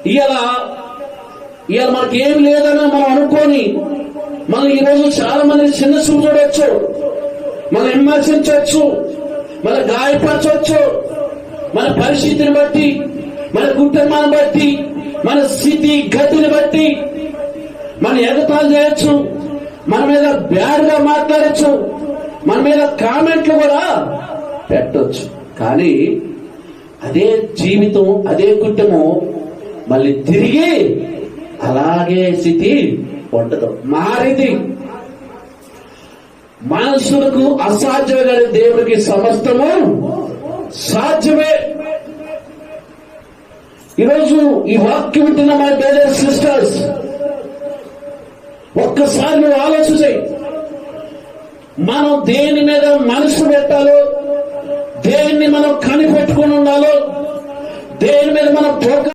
ఇవాళ మనకేం లేదని మనం అనుకోని మనం ఈరోజు చాలా మంది చిన్న చూపు చూడవచ్చు, మనం విమర్శించవచ్చు, మన గాయపరచవచ్చు, మన పరిస్థితిని బట్టి, మన కుటుంబాన్ని బట్టి, మన స్థితి గతిని బట్టి మన ఎగతాలు చేయొచ్చు, మన మీద బ్యాడ్ గా మాట్లాడచ్చు, మన మీద కామెంట్లు కూడా పెట్టొచ్చు. కానీ అదే జీవితం, అదే కుటుంబం మళ్ళీ తిరిగి అలాగే స్థితి ఉండదు, మారింది. మనుషులకు అసాధ్యమే, దేవుడికి సమస్తము సాధ్యమే. ఈరోజు ఈ వాక్యం వింటున్న మై బ్రదర్స్ సిస్టర్స్, ఒక్కసారి నువ్వు ఆలోచించే, మనం దేని మీద మనసు పెట్టాలో, దేన్ని మనం కనిపెట్టుకుని ఉండాలో, దేని మీద మనం